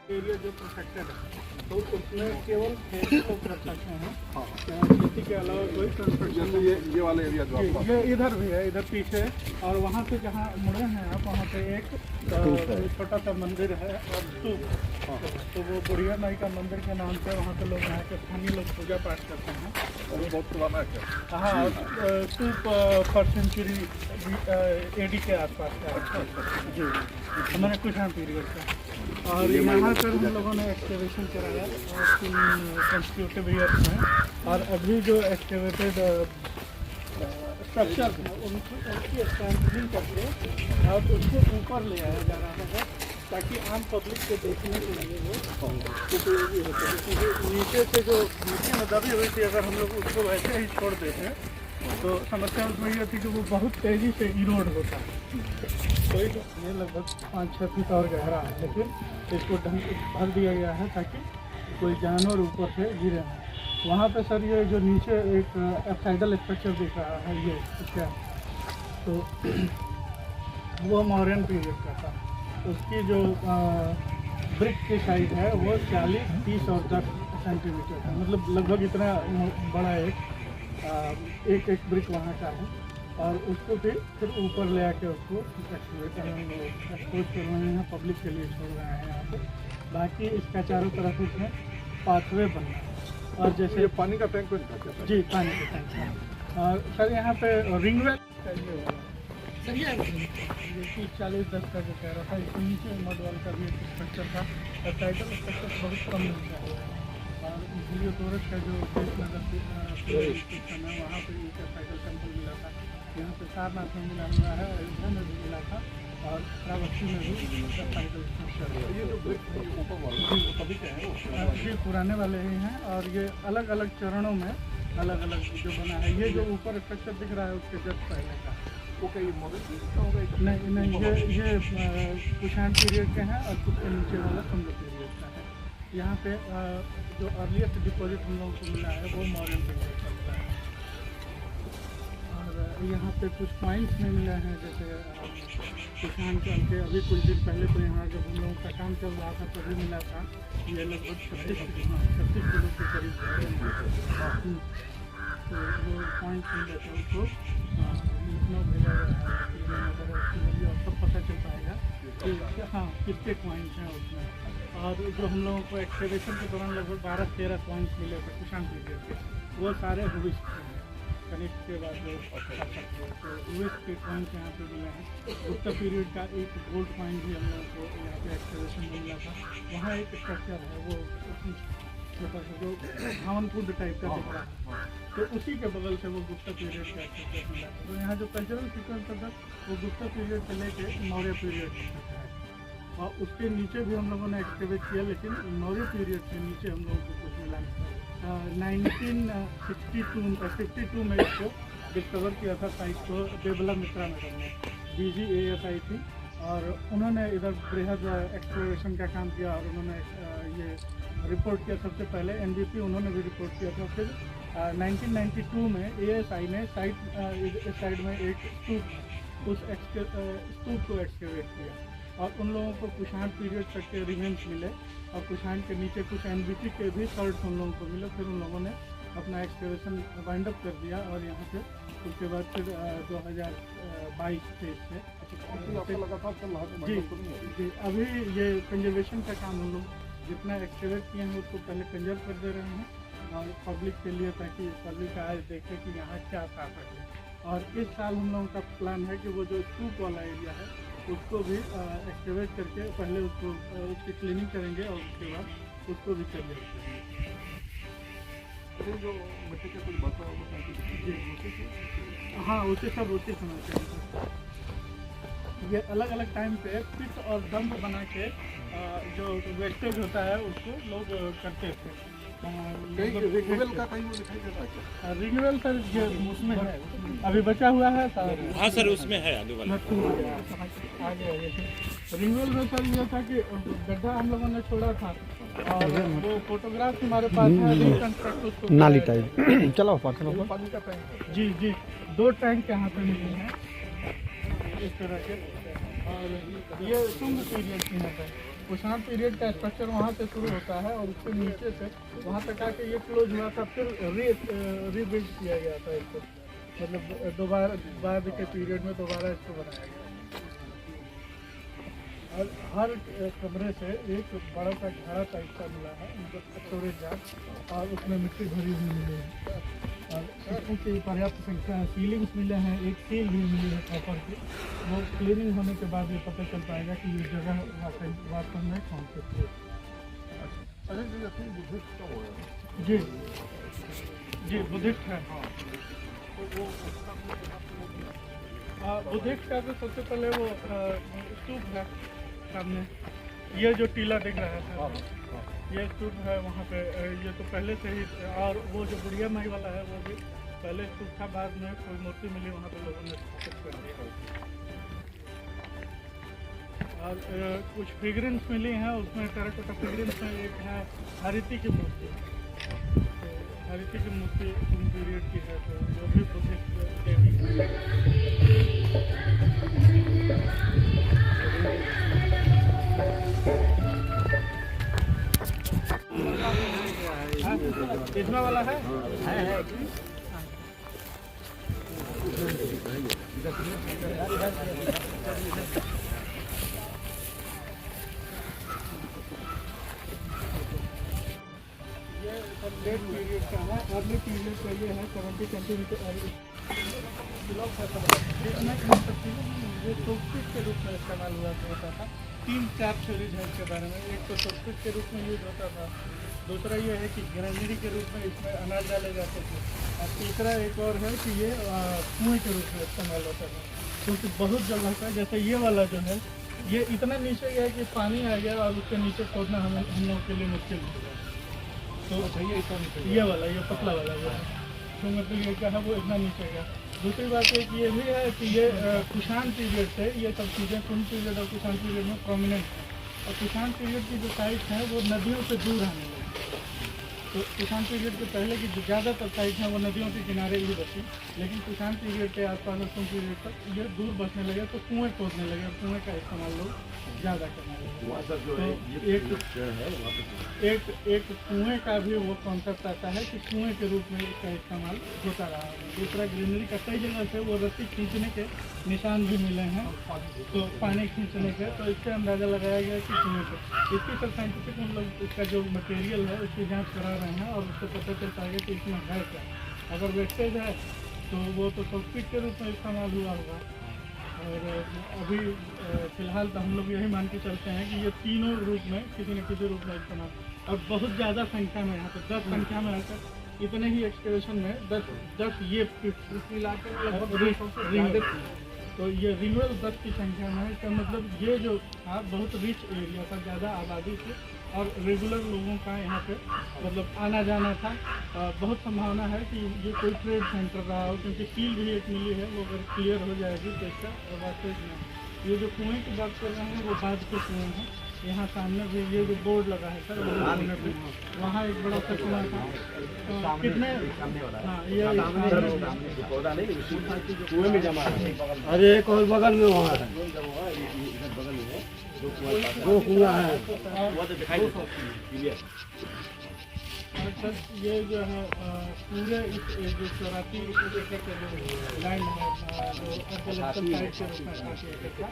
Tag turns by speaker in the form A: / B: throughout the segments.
A: Area जो protected है तो उसमें केवल खेती लोग कर सकते हैं। खेती के अलावा कोई कंस्ट्रक्शन
B: ये वाला एरिया जो
A: ये इधर भी है, इधर पीछे और वहाँ पे जहाँ मुड़े हैं आप वहाँ पे एक छोटा सा मंदिर है और स्तूप, तो वो बुढ़िया माई का मंदिर के नाम से वहाँ पे लोग यहाँ के स्थानीय लोग पूजा पाठ करते हैं।
B: और बहुत पुराना है।
A: हाँ, स्तूप फर्स्ट सेंचुरी AD के आसपास का है जी, हमारे कुशाण पीरियड का। और यहाँ पर हम लोगों ने एक्सकेवेशन कराया 3 कंस्टिट्यूटिव ईयर्स में, और अभी जो एक्सकेवेटेड स्ट्रक्चर है उनकी स्टैंडिंग करके और उसको ऊपर ले आया जा रहा है ताकि आम पब्लिक को देखने के लिए वो उपयोगी होता है। क्योंकि नीचे से जो मिट्टी में दबी हुई थी, अगर हम लोग उसको वैसे ही छोड़ देते तो समस्या उसमें यह थी कि वो बहुत तेज़ी से इरोड होता है। तो ये लगभग 5-6 फीट और गहरा है, लेकिन इसको भर दिया गया है ताकि कोई जानवर ऊपर से गिरे नहीं। वहाँ पे सर ये जो नीचे एक एप्साइडल स्ट्रक्चर दिख रहा है, ये क्या तो वो मौर्यन पीरियड का था। उसकी जो ब्रिक की साइज है वो 40, 30 और 10 सेंटीमीटर है, मतलब लगभग इतना बड़ा एक ब्रिक वहाँ का है। और उसको फिर ऊपर ले आके उसको एक्सपोज कर रहे हैं, पब्लिक के लिए छोड़ रहे हैं यहाँ पे। बाकी इसका चारों तरफ इसमें पाथवे बनना है। और जैसे
B: ये पानी का टैंक
A: जी, पानी का टैंक है। और सर यहाँ पे रिंग वेल सर ये 40-10 का जो कह रहा था, इसके नीचे मड वाल का भी एक स्ट्रक्चर था। टाइटल स्ट्रक्चर बहुत कम मिलता है, और इसलिए टूरिस्ट का जो देश नगर है वहाँ पर एक टाइटल टेम्पल मिला था। यहाँ पे सारनाथ में मिला हुआ है, अयोध्या में भी मिला था, और श्रावस्ती में भी टाइटल स्ट्रक्चर है।
B: ये जो ब्रिक ऊपर वाला सभी के हैं
A: ये पुराने वाले ही हैं, और ये अलग अलग चरणों में अलग अलग जो बना है। ये जो ऊपर स्ट्रक्चर दिख रहा है उसके जस्ट पहले का
B: वो क्या ये मॉडल का होगा?
A: नहीं, ये कुशाण पीरियड के हैं, और कुछ के नीचे वाला सुंदर पीरियड का है। यहाँ पे जो अर्लीस्ट डिपॉजिट हम लोगों को मिला है वो मॉडर्न पीरियड का मिला है। और यहाँ पे कुछ पॉइंट्स में मिला है, जैसे कुशाण के अभी कुछ दिन पहले तो यहाँ जब हम लोगों का काम चल रहा था तभी मिला था। ये लगभग 36 किलो के करीब तो वो पॉइंट मिले थे उसको इतना भेजा गया है और सब पता चल पाएगा कि हाँ कितने पॉइंट्स हैं उसमें। और जो हम लोगों को एक्सकेवेशन के दौरान लगभग 12-13 पॉइंट्स मिले थे कुशाण पीरियड के, वो सारे हुइस्ट थे। कनिष्क के बाद जो तो हुइस्ट के पॉइंट्स यहाँ पे मिले हैं। गुप्ता पीरियड का एक गोल्ड पॉइंट भी हम लोगों को यहाँ पे एक्सकेवेशन में मिला था। वहाँ एक स्ट्रक्चर है वो छोटा सा जो भावनपुर टाइप का दिख रहा है, तो उसी के बगल से वो गुप्ता पीरियड का एक्सपेक्ट मिला। तो यहाँ जो कल्चरल सीक्वेंस था वो गुप्ता पीरियड से लेके मौर्य पीरियड तक है, और उसके नीचे भी हम लोगों ने एक्सकेवेट किया, लेकिन मौर्य पीरियड से नीचे हम लोगों को कुछ मिला नहीं। 1952 में इसको डिस्कवर किया था साइट को देवला मित्रा मैडम ने, BGASI थी, और उन्होंने इधर बृहद एक्सप्लोरेशन का काम किया, और उन्होंने ये रिपोर्ट किया। सबसे पहले NBP उन्होंने भी रिपोर्ट किया था। फिर 1992 में ASI ने साइड में एक स्तूप को एक्सकेवेट किया, और उन लोगों को कुशाण पीरियड तक के रिमेन्स मिले, और कुशाण के नीचे कुछ NBP के भी थर्ड्स उन लोगों को मिले। फिर उन लोगों ने अपना एक्सकेवेशन वाइंड अप कर दिया, और यहाँ पे उसके बाद फिर 2022 से जी अभी ये कंजर्वेशन का काम हम लोग जितना एक्सकेवेट किए हैं उसको पहले कंजर्व कर दे रहे हैं, और पब्लिक के लिए, ताकि पब्लिक आज देखे कि यहाँ क्या था सके। और इस साल हम लोगों का प्लान है कि वो जो स्तूप वाला एरिया है उसको भी एक्सकेवेट करके पहले उसकी क्लीनिंग करेंगे, और उसके बाद उसको भी कंजर्व करेंगे।
B: जो मिट्टी के कुछ बचा होगा
A: हाँ, उसे सब उसी समय से ये अलग अलग टाइम पे पिट और डंप बना के जो वेस्टेज होता है उसको लोग करते थे।
B: रिन्यूअल का कहीं वो दिखाई देता है?
A: रिन्यूअल सर ये उसमें है, अभी बचा हुआ है सर।
C: हाँ सर, उसमें है आगे वाला
A: रिन्यूअल में सर ये था कि गड्ढा हम लोगों ने छोड़ा था, और वो फोटोग्राफ हमारे पास है, रिकंस्ट्रक्ट उसको
D: नाली
A: किया
D: टाइप चलो ऊपर चलो ऊपर।
B: पानी का टैंक है।
A: जी जी, 2 टैंक यहाँ पे मिले हैं इस तरह के। और ये शुंग पीरियड की है। कुषाण पीरियड का स्ट्रक्चर वहाँ से शुरू होता है और उसके नीचे से वहाँ तक आके ये क्लोज हुआ था, फिर रीबिल्ड किया गया था इसको, मतलब दोबारा बाद के पीरियड में दोबारा इसको बनाया गया। और हर कमरे से एक बड़ा सा घड़ा टाइप का मिला है उनको स्टोरेज जार, और उसमें मिट्टी भरी हुई मिली है। और इसमें की पर्याप्त संख्या सीलिंग्स मिले हैं, एक सील भी मिली है प्रॉपर की। वो क्लीनिंग होने के बाद ये पता चल पाएगा कि ये जगह वास्तव में कौन सी थी।
B: अरे जी अपनी बुद्धिस्ट का हो है।
A: जी जी, बुद्धिस्ट है। बुद्धिस्ट का तो सबसे पहले वो स्तूप है सामने, ये जो टीला दिख रहा है ये स्तूप है वहाँ पे। ये तो पहले से ही, और वो जो बुढ़िया माई वाला है वो भी पहले स्तूप था, बाद में कोई मूर्ति मिली वहाँ पे लोगों ने स्थापित कर दिया। और कुछ फिगरेंस मिली हैं, उसमें टेराकोटा फिगरेंस में एक है हरिति की मूर्ति। तो हरिति की मूर्ति उन पीरियड की है, तो वो भी बुद्धिस्ट देवी। इसमें वाला है? लेट पीरियड का है, अर्ली पीरियड का ये है 70 सेंटीमीटर। ये टोपपिट के रूप में इस्तेमाल हुआ होता था। 3-4 थ्योरीज है इसके बारे में। एक तो टोपपिट के रूप में यूज होता था, दूसरा ये है कि ग्रेनरी के रूप में इसमें अनाज डाले जाते थे, और तीसरा एक और है कि ये कुएँ के रूप में इस्तेमाल होता था। क्योंकि बहुत जगह का, जैसे ये वाला जो है ये इतना नीचे गया कि पानी आ गया और उसके नीचे खोदना हम लोगों के लिए मुश्किल हो गया। तो ये वाला, ये पतला वाला जो है, तो मतलब ये क्या है वो इतना नीचे गया। दूसरी बात एक ये भी है कि ये कुषाण पीरियड से ये सब चीज़ें कुंभ पीरियड और कुषाण पीरियड में प्रोमिनेंट है। और कुषाण पीरियड की जो साइट्स हैं वो नदियों से दूर आने लगी। तो कुषाण पीरियड के पहले की जो ज़्यादातर साइट्स हैं वो नदियों के किनारे ही बसी, लेकिन कुषाण पीरियड के आसपास और कुंभ पीरियड तक ये दूर बसने लगे, तो कुएँ खोदने लगे और कुएँ का इस्तेमाल लोग ज़्यादा करने लगे। तो एक कुएँ का भी वो कॉन्सेप्ट आता है कि कुएँ के रूप में इसका इस्तेमाल होता रहा है। दूसरा ग्रीनरी का कई जगह से वो रस्सी खींचने के निशान भी मिले हैं, तो पानी खींचने के, तो इससे अंदाज़ा लगाया गया कि कुएँ पे। इसकी सब साइंटिफिक हम लोग इसका जो मटेरियल है उसकी जाँच करा रहे हैं, और उससे पता चल पाएगा कि इसमें है क्या। अगर वेस्टेज है तो वो तो टॉपिक के रूप में इस्तेमाल हुआ होगा। और अभी फ़िलहाल तो हम लोग यही मान के चलते हैं कि ये तीनों रूप में किसी न किसी रूप में इस्तेमाल, और बहुत ज़्यादा संख्या में यहाँ पर 10 संख्या में आकर इतने ही एक्सकेवेशन में 10 ये मिला के लगभग, तो ये रिन्यूअल 10 की संख्या में है। इसका मतलब ये जो था बहुत रिच एरिया था, ज़्यादा आबादी थी, और रेगुलर लोगों का यहाँ पे मतलब आना जाना था। बहुत संभावना है कि ये कोई ट्रेड सेंटर रहा हो, क्योंकि सील भी एक मिली है, वो अगर क्लियर हो जाएगी तो इसका वास्ते में। ये जो कुएँ की बात कर रहे हैं वो बाद के कुएँ हैं। यहाँ सामने भी ये जो बोर्ड लगा है सर, वहाँ एक बड़ा सा कुआँ था। तो कितने, हाँ ये
D: कुएं में जमा है। अरे एक और बगल में वहाँ है, दो कुआं है।
A: और सर ये जो है पूरे इस जो 84 एकड़ का जो लैंड है जो एग्रीकल्चर साइट के रूप में 80 एकड़ का,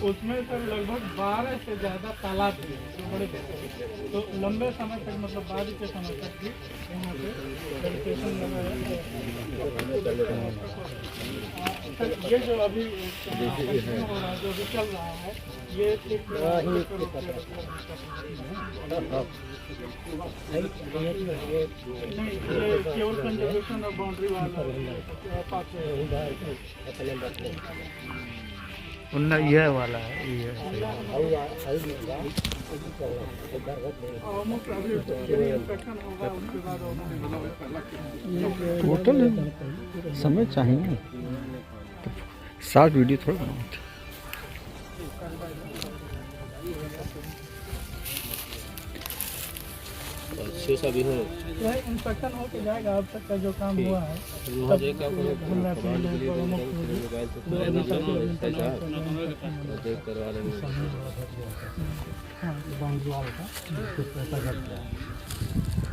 A: उसमें सर लगभग 12 से ज़्यादा तालाब भी हैं जो बड़े बड़े। तो लंबे समय तक, मतलब बाद के समय तक भी यहाँ पे वेजिटेशन लगा है। सर ये जो अभी हो रहा है, जो भी चल रहा है, ये एक केवल कंजर्वेशन और बाउंड्री वाला
D: उन्ना ये वाला है, ये टोटल समय चाहिए, शॉर्ट वीडियो थोड़ा बनाते।
E: शेष अभी हो
A: वही इंस्पेक्शन होके जाएगा। अब तक का जो काम हुआ है
E: वहाँ जो क्या
A: देख
E: करवा लेंगे।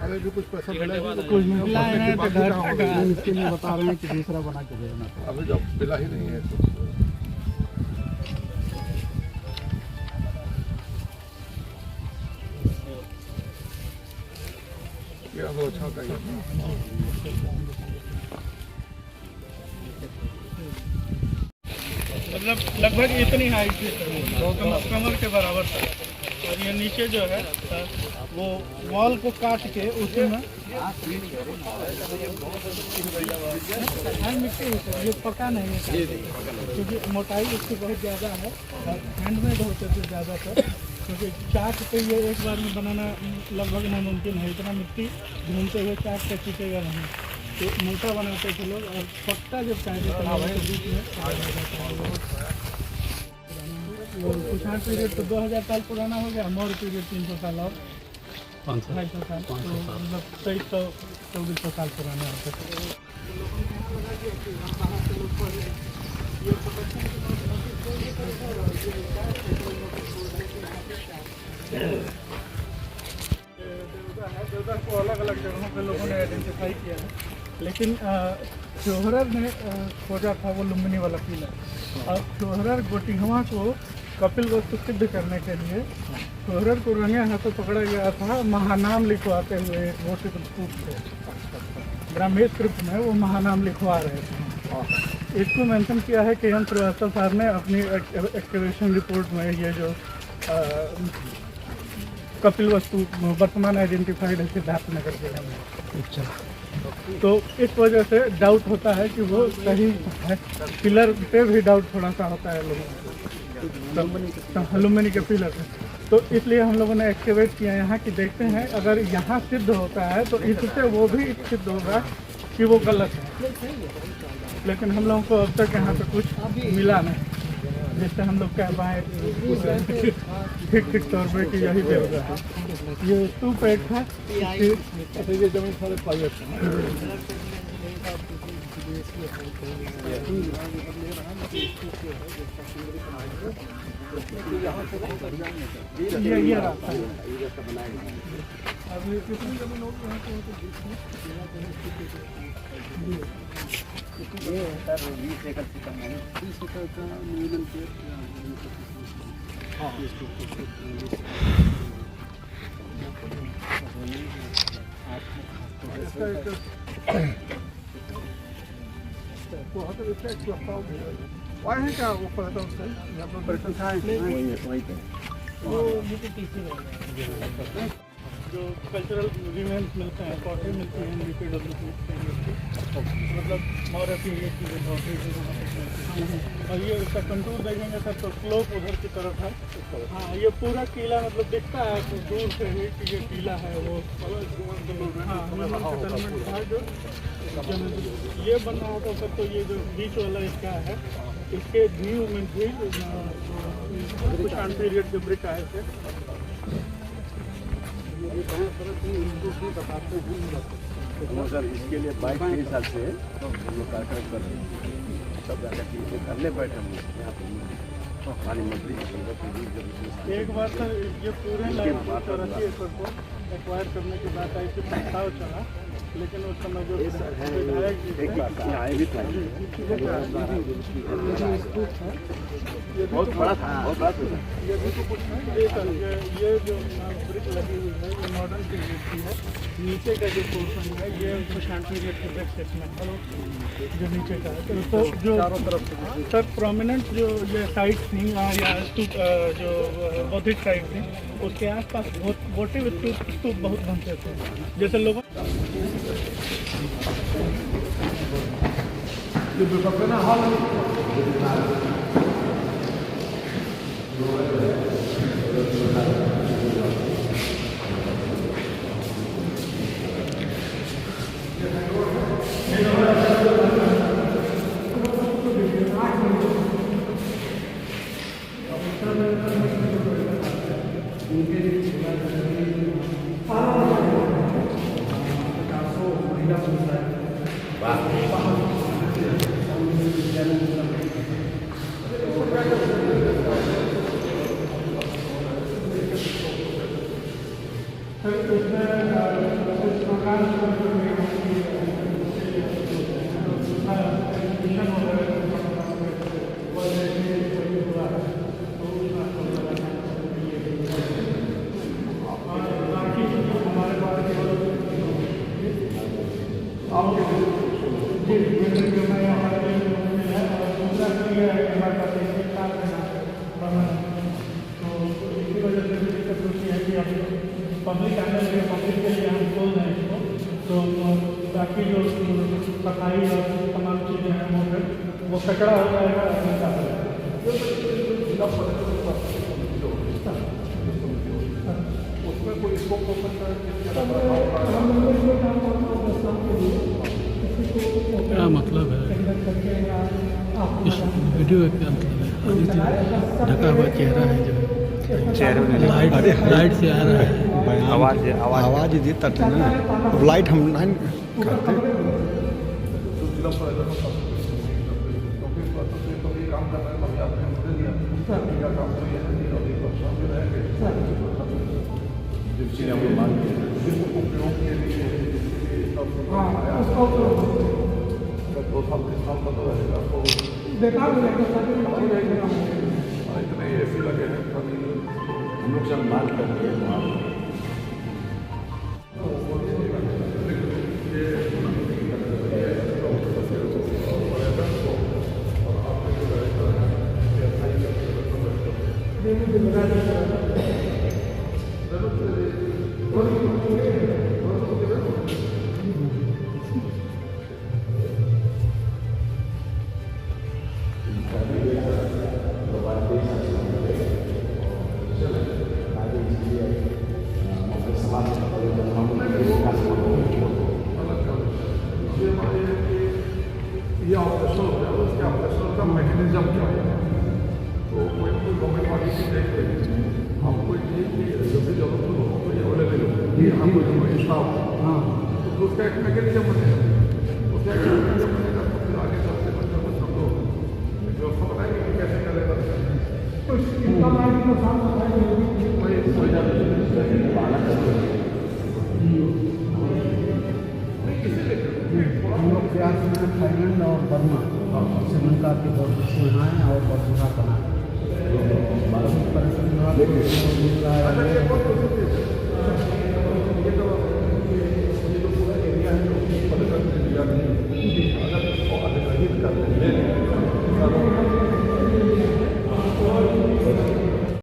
B: अरे भी कुछ पैसा मिला है तो
A: कुछ मिला है ना तो घर का इसके लिए बता रहे हैं कि दूसरा बना के भेजना।
B: अभी जब मिला ही नहीं है कुछ। ये तो अच्छा होता है।
A: मतलब लगभग इतनी हाइट थी कमर के बराबर था। और ये नीचे जो है वो वॉल को काट के उसमें मिट्टी ये पका नहीं है क्योंकि मोटाई इसकी बहुत ज़्यादा है और हैंडमेड होते थे ज़्यादातर, क्योंकि चाक पे ये एक बार में बनाना लगभग नामुमकिन है। इतना मिट्टी घूमते हुए चाक पे टिकेगा नहीं, तो मोटा बनाते थे लोग। और पट्टा जब कायदे के बीच में कुषाण पीरियड तो 2000 साल पुराना हो गया, मौर्य पीरियड 300 साल और 250 साल, तो मतलब 2300-2400 साल पुराना होता है। देवदार को अलग अलग जगहों पे लोगों ने आइडेंटिफाई किया है, लेकिन शोहरर ने खोजा था वो लुम्बिनी वाला किला। और शोहरर गोटिहवा को कपिल वस्तु सिद्ध करने के लिए शोहरर को रंगे हाथों पकड़ा गया था महानाम लिखवाते हुए घोषित स्तूप से। ब्राह्मी स्क्रिप्ट में वो महानाम लिखवा रहे थे। इसको मेंशन किया है के एम श्रीवास्तव साहब ने अपनी एक्सकवेशन रिपोर्ट में। ये जो कपिल वस्तु वर्तमान आइडेंटिफाइड है सिद्धार्थ नगर जिले में। अच्छा, तो इस वजह से डाउट होता है कि वो सही है। पिलर पे भी डाउट थोड़ा सा होता है लोगों को, लुम्बिनी के पिलर पे। तो इसलिए हम लोगों ने एक्सकेवेट किया यहाँ कि देखते हैं अगर यहाँ सिद्ध होता है तो इससे वो भी सिद्ध होगा कि वो गलत है। लेकिन हम लोगों को अब तक यहाँ पे कुछ मिला नहीं जिससे हम लोग कह पाए ठीक तौर पर कि यही देवगा है। ये स्तूप एक है, ये जमीन सारे पाइप ये रास्ता है। अभी कितनी जमीन होगी यहाँ पे? ये सर 20 एकड़ से कम है, 30 एकड़ का निवेदन किया। हाँ, वहाँ है क्या वो पता उससे यहाँ पर बर्तन था वहीं पे वो जो कल्चरल रिमेंस मिलते हैं, पॉटरी मिलती है NBPW मतलब मौर्य पीरियड की जो पॉटरी। और ये उसका कंटूर देखेंगे सर तो स्लोप उधर की तरफ है। हाँ, ये पूरा किला मतलब दिखता है तो दूर से ही कि ये किला है वो। हाँ, था जो ये बन रहा था सर, तो ये जो बीच वाला इसका है इसके व्यू में भी कुषाण पीरियड के ब्रिक आए थे।
D: सर इसके लिए 22 साल से हम लोग कार्यक्रम कर रहे हैं। सब जाकर करने बैठे हम यहाँ पर पानी मंत्री
A: एक बार सर ये पूरे 84 एकड़ को एक्वायर करने की बात आई थी, प्रस्ताव चला, लेकिन उस समय जो
D: बहुत बड़ा था, बहुत बड़ा था।
A: ये भी तो कुछ है। ये जो ब्रिक लगी हुई है ये मॉडर्न पीरियड की है। नीचे का जो पोर्शन है ये कुषाण पीरियड के ब्रिक सेक्शन है जो नीचे का है। तो जो चारों तरफ सर प्रोमिनेंट जो ये साइट थी या स्तूप जो बौद्धिक साइट थी उसके आसपास वोटिव स्तूप बहुत बनते थे। जैसे लोगों पब्लिक आने लगे, पब्लिक के लिए हम खोल रहे हैं इसको, तो बाकी जो सफाई और तमाम चीज़ें हैं वो कचरा हो जाएगा।
B: उसमें कोई स्कोप हो सकता है?
A: क्या मतलब है इस वीडियो का? क्या मतलब है? ढका हुआ चेहरा है जो लाइट से आ रहा है,
F: आवाज देता था ना। अब लाइट हम नहीं करते।
B: क्योंकि काम कर रहे हैं, अभी आपने मुझे दिया का काम तो ये है कि अभी वर्षा में रहेंगे जिससे हम मान के उपयोग के लिए 2 साल 3 साल बंद रहेगा तो
A: बेकार हो जाएगा।
B: इतने ऐसे लगे हैं कभी
D: नुकसान माल करते हैं
B: ये ऑपरेशनल हो गया, उसके ऑपरेशनल का मैकेनिज्म क्या होगा, तो कोई गवर्नमेंट बॉडी की देख रही है हमको ये जब भी जरूरत हो तो ये अवेलेबल हो, ये हमको जो स्टाफ तो उसका एक मैकेनिज्म बनेगा, उसका एक मैकेनिज्म बनेगा तो फिर आगे चलते बच्चों को सब लोग व्यवस्था बनाएंगे कि कैसे करेगा। तो इनका माइंड को साफ सफाई कोई ज़्यादा
G: हम लोग प्रयास में थाईलैंड और बर्मा श्रीलंका के बहुत सुविधाएँ और बहुत सुविधा बना परिसर विभाग को मिल रहा है।
B: ये जो पूरा एरिया है जो पर्यटन एरिया नहीं अगर इसको अधिग्रहित कर लेंगे